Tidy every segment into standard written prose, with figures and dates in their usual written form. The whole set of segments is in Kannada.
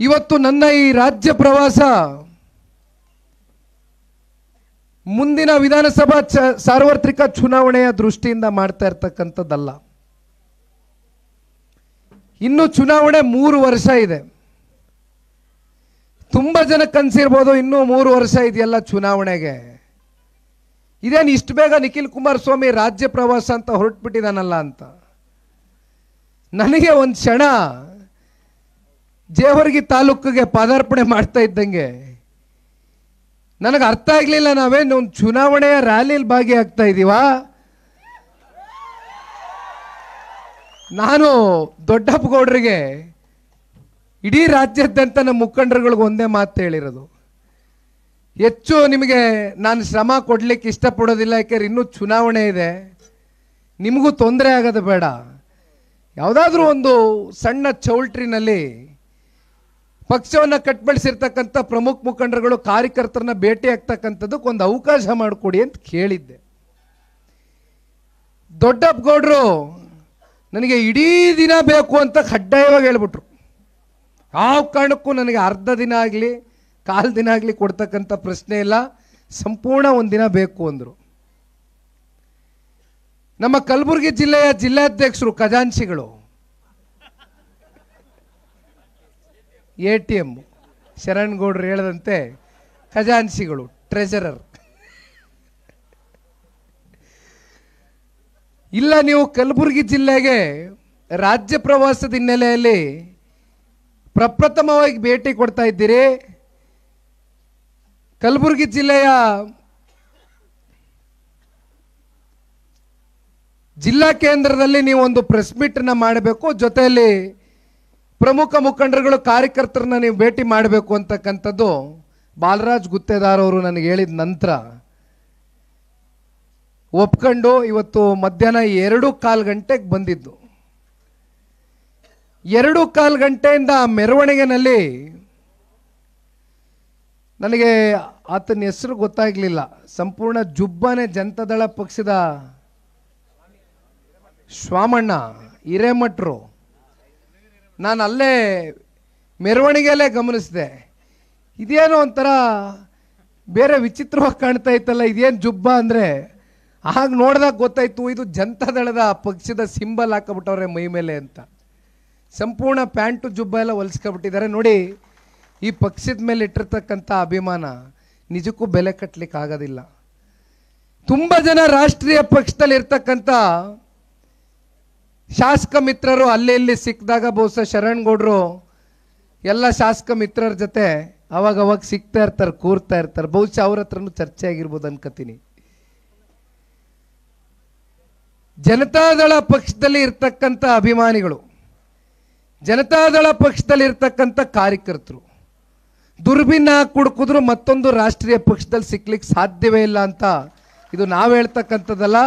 ಇವತ್ತು ನನ್ನ ಈ ರಾಜ್ಯ ಪ್ರವಾಸ ಮುಂದಿನ ವಿಧಾನಸಭಾ ಸಾರ್ವತ್ರಿಕ ಚುನಾವಣೆಯ ದೃಷ್ಟಿಯಿಂದ ಮಾಡ್ತಾ ಇರತಕ್ಕಂಥದ್ದಲ್ಲ. ಇನ್ನು ಚುನಾವಣೆ 3 ವರ್ಷ ಇದೆ. ತುಂಬ ಜನ ಕನಸಿರ್ಬೋದು, ಇನ್ನೂ 3 ವರ್ಷ ಇದೆಯಲ್ಲ ಚುನಾವಣೆಗೆ, ಇದೇನು ಇಷ್ಟು ಬೇಗ ನಿಖಿಲ್ ಕುಮಾರಸ್ವಾಮಿ ರಾಜ್ಯ ಪ್ರವಾಸ ಅಂತ ಹೊರಟುಬಿಟ್ಟಿದ್ದಾನಲ್ಲ ಅಂತ. ನನಗೆ ಒಂದು ಕ್ಷಣ ಜೇವರ್ಗಿ ತಾಲೂಕಿಗೆ ಪಾದಾರ್ಪಣೆ ಮಾಡ್ತಾ ಇದ್ದಂಗೆ ನನಗೆ ಅರ್ಥ ಆಗಲಿಲ್ಲ, ನಾವೇನು ಒಂದು ಚುನಾವಣೆಯ ರ್ಯಾಲಿಯಲ್ಲಿ ಭಾಗಿಯಾಗ್ತಾ ಇದ್ದೀವಾ? ನಾನು ದೊಡ್ಡಪ್ಪ ಗೌಡರಿಗೆ ಇಡೀ ರಾಜ್ಯಾದ್ಯಂತ ನಮ್ಮ ಮುಖಂಡರುಗಳಿಗೆ ಒಂದೇ ಮಾತು ಹೇಳಿರೋದು, ಹೆಚ್ಚು ನಿಮಗೆ ನಾನು ಶ್ರಮ ಕೊಡಲಿಕ್ಕೆ ಇಷ್ಟಪಡೋದಿಲ್ಲ, ಯಾಕೆಂದ್ರೆ ಇನ್ನೂ ಚುನಾವಣೆ ಇದೆ, ನಿಮಗೂ ತೊಂದರೆ ಆಗೋದು ಬೇಡ. ಯಾವುದಾದ್ರೂ ಒಂದು ಸಣ್ಣ ಚೌಲ್ಟ್ರಿನಲ್ಲಿ ಪಕ್ಷವನ್ನು ಕಟ್ಬಳಿಸಿರ್ತಕ್ಕಂಥ ಪ್ರಮುಖ ಮುಖಂಡರುಗಳು ಕಾರ್ಯಕರ್ತರನ್ನ ಭೇಟಿ ಆಗ್ತಕ್ಕಂಥದ್ದಕ್ಕೆ ಒಂದು ಅವಕಾಶ ಮಾಡಿಕೊಡಿ ಅಂತ ಕೇಳಿದ್ದೆ. ದೊಡ್ಡಪ್ಪ ಗೌಡರು ನನಗೆ ಇಡೀ ದಿನ ಬೇಕು ಅಂತ ಕಡ್ಡಾಯವಾಗಿ ಹೇಳ್ಬಿಟ್ರು. ಯಾವ ಕಾರಣಕ್ಕೂ ನನಗೆ ಅರ್ಧ ದಿನ ಆಗಲಿ ಕಾಲು ದಿನ ಆಗಲಿ ಕೊಡ್ತಕ್ಕಂಥ ಪ್ರಶ್ನೆ ಇಲ್ಲ, ಸಂಪೂರ್ಣ ಒಂದು ದಿನ ಬೇಕು ಅಂದರು. ನಮ್ಮ ಕಲಬುರಗಿ ಜಿಲ್ಲೆಯ ಜಿಲ್ಲಾಧ್ಯಕ್ಷರು ಖಜಾನ್ಸಿಗಳು, ATM ಶರಣ್ ಗೌಡ್ರು ಹೇಳದಂತೆ ಖಜಾನ್ಸಿಗಳು, ಟ್ರೆಜರರ್, ಇಲ್ಲ ನೀವು ಕಲಬುರಗಿ ಜಿಲ್ಲೆಗೆ ರಾಜ್ಯ ಪ್ರವಾಸದ ಹಿನ್ನೆಲೆಯಲ್ಲಿ ಪ್ರಪ್ರಥಮವಾಗಿ ಭೇಟಿ ಕೊಡ್ತಾ ಇದ್ದೀರಿ. ಕಲಬುರಗಿ ಜಿಲ್ಲೆಯ ಜಿಲ್ಲಾ ಕೇಂದ್ರದಲ್ಲಿ ನೀವು ಒಂದು ಪ್ರೆಸ್ ಮೀಟನ್ನು ಮಾಡಬೇಕು, ಜೊತೆಯಲ್ಲಿ ಪ್ರಮುಖ ಮುಖಂಡರುಗಳು ಕಾರ್ಯಕರ್ತರನ್ನ ನೀವು ಭೇಟಿ ಮಾಡಬೇಕು ಅಂತಕ್ಕಂಥದ್ದು ಬಾಲರಾಜ್ ಗುತ್ತೇದಾರ್ ಅವರು ನನಗೆ ಹೇಳಿದ ನಂತರ ಒಪ್ಕೊಂಡು ಇವತ್ತು ಮಧ್ಯಾಹ್ನ 2:15 ಗಂಟೆಗೆ ಬಂದಿದ್ದು. 2:15 ಗಂಟೆಯಿಂದ ಮೆರವಣಿಗೆನಲ್ಲಿ ನನಗೆ ಆತನ ಹೆಸರು ಗೊತ್ತಾಗಲಿಲ್ಲ, ಸಂಪೂರ್ಣ ಜುಬ್ಬನೆ ಜನತಾದಳ ಪಕ್ಷದ ಶ್ವಾಮಣ್ಣ ಹಿರೇಮಠರು. ನಾನು ಅಲ್ಲೇ ಮೆರವಣಿಗೆಯಲ್ಲೇ ಗಮನಿಸಿದೆ, ಇದೇನೋ ಒಂಥರ ಬೇರೆ ವಿಚಿತ್ರವಾಗಿ ಕಾಣ್ತಾ ಇತ್ತಲ್ಲ, ಇದೇನು ಜುಬ್ಬ ಅಂದರೆ ಆಗ ನೋಡಿದಾಗ ಗೊತ್ತಾಯ್ತು ಇದು ಜನತಾದಳದ ಪಕ್ಷದ ಸಿಂಬಲ್ ಹಾಕಬಿಟ್ಟವ್ರೆ ಮೈ ಮೇಲೆ ಅಂತ. ಸಂಪೂರ್ಣ ಪ್ಯಾಂಟು ಜುಬ್ಬ ಎಲ್ಲ ಹೊಲಿಸ್ಕೊಬಿಟ್ಟಿದ್ದಾರೆ. ನೋಡಿ, ಈ ಪಕ್ಷದ ಮೇಲೆ ಇಟ್ಟಿರ್ತಕ್ಕಂಥ ಅಭಿಮಾನ ನಿಜಕ್ಕೂ ಬೆಲೆ ಕಟ್ಟಲಿಕ್ಕೆ ಆಗೋದಿಲ್ಲ. ತುಂಬ ಜನ ರಾಷ್ಟ್ರೀಯ ಪಕ್ಷದಲ್ಲಿ ಇರ್ತಕ್ಕಂಥ ಶಾಸಕ ಮಿತ್ರರು ಅಲ್ಲಿ ಇಲ್ಲಿ ಸಿಕ್ಕಿದಾಗ ಬಹುಶಃ ಶರಣ್ ಗೌಡ್ರು ಎಲ್ಲ ಶಾಸಕ ಮಿತ್ರರ ಜೊತೆ ಅವಾಗ ಸಿಗ್ತಾ ಇರ್ತಾರೆ, ಕೂರ್ತಾ ಇರ್ತಾರೆ, ಬಹುಶಃ ಅವ್ರ ಹತ್ರನೂ ಚರ್ಚೆ ಆಗಿರ್ಬೋದು ಅನ್ಕೋತೀನಿ. ಜನತಾದಳ ಪಕ್ಷದಲ್ಲಿ ಇರ್ತಕ್ಕಂಥ ಅಭಿಮಾನಿಗಳು, ಜನತಾದಳ ಪಕ್ಷದಲ್ಲಿ ಇರ್ತಕ್ಕಂಥ ಕಾರ್ಯಕರ್ತರು ದುರ್ಬಿನ್ನ ಕುಡ್ಕಿದ್ರು ಮತ್ತೊಂದು ರಾಷ್ಟ್ರೀಯ ಪಕ್ಷದಲ್ಲಿ ಸಿಕ್ಲಿಕ್ಕೆ ಸಾಧ್ಯವೇ ಇಲ್ಲ ಅಂತ ಇದು ನಾವು ಹೇಳ್ತಕ್ಕಂಥದ್ದಲ್ಲ,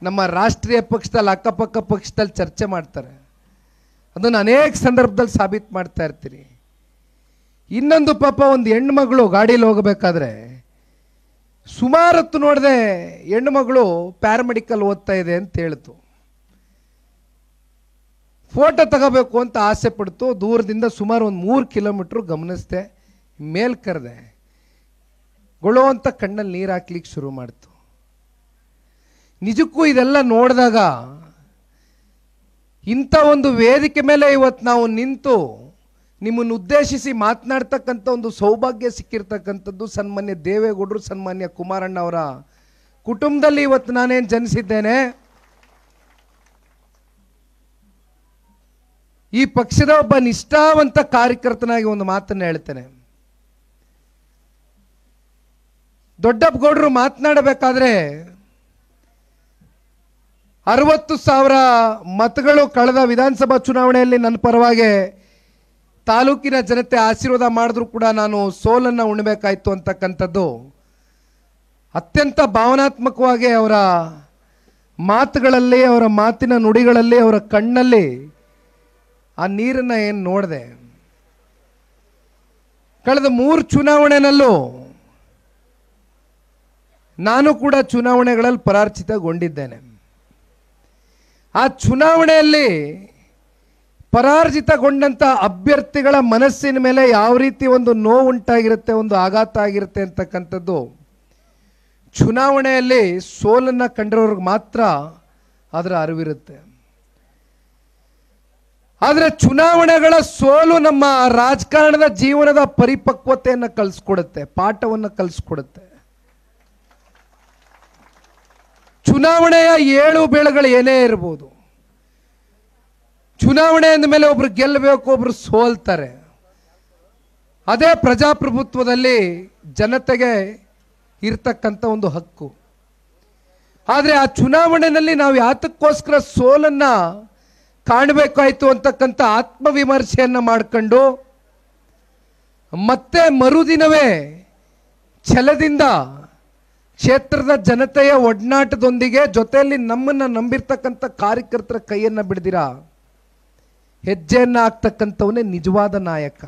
ನಮ್ಮ ರಾಷ್ಟ್ರೀಯ ಪಕ್ಷದಲ್ಲಿ ಅಕ್ಕಪಕ್ಕ ಪಕ್ಷದಲ್ಲಿ ಚರ್ಚೆ ಮಾಡ್ತಾರೆ, ಅದನ್ನು ಅನೇಕ ಸಂದರ್ಭದಲ್ಲಿ ಸಾಬೀತು ಮಾಡ್ತಾ ಇರ್ತೀರಿ. ಇನ್ನೊಂದು ಪಾಪ ಒಂದು ಹೆಣ್ಮಗಳು ಗಾಡೀಲಿ ಹೋಗಬೇಕಾದ್ರೆ ಸುಮಾರು ಹೊತ್ತು ನೋಡಿದೆ, ಹೆಣ್ಣುಮಗಳು ಪ್ಯಾರಾಮೆಡಿಕಲ್ ಓದ್ತಾ ಇದೆ ಅಂತ ಹೇಳ್ತು. ಫೋಟೋ ತಗೋಬೇಕು ಅಂತ ಆಸೆ ಪಡ್ತು, ದೂರದಿಂದ ಸುಮಾರು ಒಂದು 3 ಕಿಲೋಮೀಟ್ರ್ ಗಮನಿಸ್ದೆ, ಮೇಲ್ ಕರೆದೆ, ಗೊಳೋ ಅಂತ ಕಣ್ಣಲ್ಲಿ ನೀರು ಹಾಕ್ಲಿಕ್ಕೆ ಶುರು ಮಾಡ್ತು. ನಿಜಕ್ಕೂ ಇದೆಲ್ಲ ನೋಡಿದಾಗ ಇಂಥ ಒಂದು ವೇದಿಕೆ ಮೇಲೆ ಇವತ್ತು ನಾವು ನಿಂತು ನಿಮ್ಮನ್ನು ಉದ್ದೇಶಿಸಿ ಮಾತನಾಡ್ತಕ್ಕಂಥ ಒಂದು ಸೌಭಾಗ್ಯ ಸಿಕ್ಕಿರ್ತಕ್ಕಂಥದ್ದು ಸನ್ಮಾನ್ಯ ದೇವೇಗೌಡರು, ಸನ್ಮಾನ್ಯ ಕುಮಾರಣ್ಣ ಅವರ ಕುಟುಂಬದಲ್ಲಿ ಇವತ್ತು ನಾನೇನು ಜನಿಸಿದ್ದೇನೆ. ಈ ಪಕ್ಷದ ಒಬ್ಬ ನಿಷ್ಠಾವಂತ ಕಾರ್ಯಕರ್ತನಾಗಿ ಒಂದು ಮಾತನ್ನು ಹೇಳ್ತೇನೆ. ದೊಡ್ಡಪ್ಪ ಗೌಡರು ಮಾತನಾಡಬೇಕಾದ್ರೆ 60,000 ಮತಗಳು ಕಳೆದ ವಿಧಾನಸಭಾ ಚುನಾವಣೆಯಲ್ಲಿ ನನ್ನ ಪರವಾಗಿ ತಾಲೂಕಿನ ಜನತೆ ಆಶೀರ್ವಾದ ಮಾಡಿದ್ರು ಕೂಡ ನಾನು ಸೋಲನ್ನು ಉಣಬೇಕಾಯ್ತು ಅಂತಕ್ಕಂಥದ್ದು ಅತ್ಯಂತ ಭಾವನಾತ್ಮಕವಾಗಿ ಅವರ ಮಾತುಗಳಲ್ಲಿ, ಅವರ ಮಾತಿನ ನುಡಿಗಳಲ್ಲಿ, ಅವರ ಕಣ್ಣಲ್ಲಿ ಆ ನೀರನ್ನು ಏನು ನೋಡಿದೆ. ಕಳೆದ 3 ಚುನಾವಣೆನಲ್ಲೂ ನಾನು ಕೂಡ ಚುನಾವಣೆಗಳಲ್ಲಿ ಪರಾಜಿತಗೊಂಡಿದ್ದೇನೆ. ಆ ಚುನಾವಣೆಯಲ್ಲಿ ಪರಾರ್ಜಿತಗೊಂಡಂಥ ಅಭ್ಯರ್ಥಿಗಳ ಮನಸ್ಸಿನ ಮೇಲೆ ಯಾವ ರೀತಿ ಒಂದು ನೋವುಂಟಾಗಿರುತ್ತೆ, ಒಂದು ಆಘಾತ ಆಗಿರುತ್ತೆ ಅಂತಕ್ಕಂಥದ್ದು ಚುನಾವಣೆಯಲ್ಲಿ ಸೋಲನ್ನು ಕಂಡಿರೋರ್ಗೆ ಮಾತ್ರ ಅದರ ಅರಿವಿರುತ್ತೆ. ಆದರೆ ಚುನಾವಣೆಗಳ ಸೋಲು ನಮ್ಮ ರಾಜಕಾರಣದ ಜೀವನದ ಪರಿಪಕ್ವತೆಯನ್ನು ಕಲಿಸ್ಕೊಡುತ್ತೆ, ಪಾಠವನ್ನು ಕಲಿಸ್ಕೊಡುತ್ತೆ. ಚುನಾವಣೆಯ ಏಳು ಬೀಳುಗಳು ಏನೇ ಇರ್ಬೋದು, ಚುನಾವಣೆ ಅಂದ ಮೇಲೆ ಒಬ್ರು ಗೆಲ್ಲಬೇಕು, ಒಬ್ರು ಸೋಲ್ತಾರೆ. ಅದೇ ಪ್ರಜಾಪ್ರಭುತ್ವದಲ್ಲಿ ಜನತೆಗೆ ಇರ್ತಕ್ಕಂಥ ಒಂದು ಹಕ್ಕು. ಆದರೆ ಆ ಚುನಾವಣೆಯಲ್ಲಿ ನಾವು ಯಾತಕ್ಕೋಸ್ಕರ ಸೋಲನ್ನ ಕಾಣಬೇಕಾಯ್ತು ಅಂತಕ್ಕಂಥ ಆತ್ಮವಿಮರ್ಶೆಯನ್ನು ಮಾಡಿಕೊಂಡು ಮತ್ತೆ ಮರುದಿನವೇ ಛಲದಿಂದ ಕ್ಷೇತ್ರದ ಜನತೆಯ ಒಡನಾಟದೊಂದಿಗೆ ಜೊತೆಯಲ್ಲಿ ನಮ್ಮನ್ನು ನಂಬಿರ್ತಕ್ಕಂಥ ಕಾರ್ಯಕರ್ತರ ಕೈಯನ್ನು ಬಿಡದಿರ ಹೆಜ್ಜೆಯನ್ನು ಹಾಕ್ತಕ್ಕಂಥವನೇ ನಿಜವಾದ ನಾಯಕ.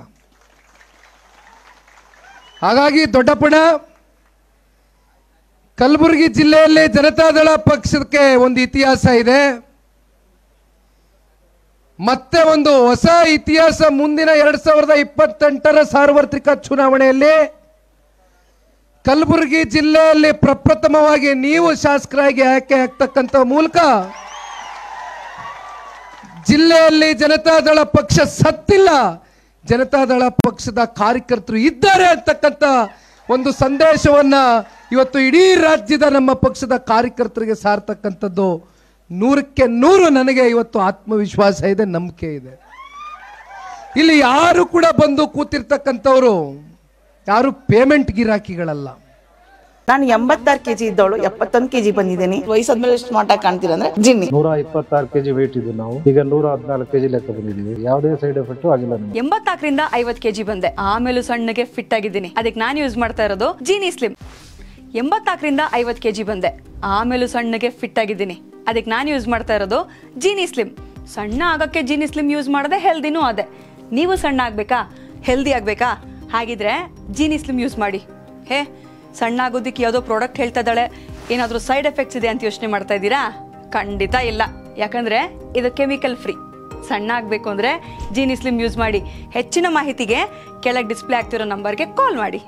ಹಾಗಾಗಿ ದೊಡ್ಡಪ್ಪಣ, ಕಲಬುರಗಿ ಜಿಲ್ಲೆಯಲ್ಲಿ ಜನತಾದಳ ಪಕ್ಷಕ್ಕೆ ಒಂದು ಇತಿಹಾಸ ಇದೆ, ಮತ್ತೆ ಒಂದು ಹೊಸ ಇತಿಹಾಸ ಮುಂದಿನ 2028ರ ಸಾರ್ವತ್ರಿಕ ಚುನಾವಣೆಯಲ್ಲಿ ಕಲಬುರಗಿ ಜಿಲ್ಲೆಯಲ್ಲಿ ಪ್ರಪ್ರಥಮವಾಗಿ ನೀವು ಶಾಸಕರಾಗಿ ಆಯ್ಕೆ ಆಗ್ತಕ್ಕಂಥ ಮೂಲಕ ಜಿಲ್ಲೆಯಲ್ಲಿ ಜನತಾದಳ ಪಕ್ಷ ಸತ್ತಿಲ್ಲ, ಜನತಾದಳ ಪಕ್ಷದ ಕಾರ್ಯಕರ್ತರು ಇದ್ದಾರೆ ಅಂತಕ್ಕಂಥ ಒಂದು ಸಂದೇಶವನ್ನ ಇವತ್ತು ಇಡೀ ರಾಜ್ಯದ ನಮ್ಮ ಪಕ್ಷದ ಕಾರ್ಯಕರ್ತರಿಗೆ ಸಾರ್ತಕ್ಕಂಥದ್ದು 100ಕ್ಕೆ 100 ನನಗೆ ಇವತ್ತು ಆತ್ಮವಿಶ್ವಾಸ ಇದೆ, ನಂಬಿಕೆ ಇದೆ. ಇಲ್ಲಿ ಯಾರು ಕೂಡ ಬಂದು ಕೂತಿರ್ತಕ್ಕಂಥವ್ರು ಯಾರು ಪೇಮೆಂಟ್ ಗಿರಾಕಿಗಳಲ್ಲ. ನಾನು 86 kg ಇದ್ದವಳು 71 kg ಬಂದಿದ್ದೀನಿ. ವಯಸ್ಸಾದ್ಮೇಲೆ ಸ್ಮಾರ್ಟ್ ಆಗಿ ಕಾಣ್ತೀರಾ ಅಂದ್ರೆ ಜಿನ್ನಿ. 126 kg ವೇಟ್ ಇದ್ದು ನಾವು ಈಗ 114 kg ಲೆಕ್ಕ ಬಂದಿದ್ದೀವಿ. ಯಾವುದೇ ಸೈಡ್ ಎಫೆಕ್ಟ್ ಆಗಿಲ್ಲ. 84ರಿಂದ 50 kg ಬಂದೆ, ಆಮೇಲೆ ಸಣ್ಣಗೆ ಫಿಟ್ ಆಗಿದ್ದೀನಿ. ಅದಕ್ಕೆ ನಾನು ಯೂಸ್ ಮಾಡ್ತಾ ಇರೋದು ಜೀನಿ ಸ್ಲಿಮ್. 84ರಿಂದ 50 kg ಬಂದೆ, ಆಮೇಲೆ ಸಣ್ಣಗೆ ಫಿಟ್ ಆಗಿದ್ದೀನಿ. ಅದಕ್ಕೆ ನಾನು ಯೂಸ್ ಮಾಡ್ತಾ ಇರೋದು ಜೀನಿ ಸ್ಲಿಮ್. ಸಣ್ಣ ಆಗಕ್ಕೆ ಜೀನಿ ಸ್ಲಿಮ್ ಯೂಸ್ ಮಾಡದೆ ಹೆಲ್ದಿನೂ ಅದೇ. ನೀವು ಸಣ್ಣ ಆಗ್ಬೇಕಾ, ಹೆಲ್ದಿ ಆಗ್ಬೇಕಾ? ಹಾಗಿದ್ರೆ ಜೀನಿ ಸ್ಲಿಮ್ ಯೂಸ್ ಮಾಡಿ. ಸಣ್ಣ ಆಗೋದಕ್ಕೆ ಯಾವುದೋ ಪ್ರಾಡಕ್ಟ್ ಹೇಳ್ತಾ ಇದ್ದಾಳೆ, ಏನಾದರೂ ಸೈಡ್ ಎಫೆಕ್ಟ್ಸ್ ಇದೆ ಅಂತ ಯೋಚನೆ ಮಾಡ್ತಾ ಇದ್ದೀರಾ? ಖಂಡಿತ ಇಲ್ಲ, ಯಾಕಂದ್ರೆ ಇದು ಕೆಮಿಕಲ್ ಫ್ರೀ. ಸಣ್ಣ ಆಗಬೇಕು ಅಂದರೆ ಜೀನಿ ಸ್ಲಿಮ್ ಯೂಸ್ ಮಾಡಿ. ಹೆಚ್ಚಿನ ಮಾಹಿತಿಗೆ ಕೆಳಗೆ ಡಿಸ್ಪ್ಲೇ ಆಗ್ತಿರೋ ನಂಬರ್ಗೆ ಕಾಲ್ ಮಾಡಿ.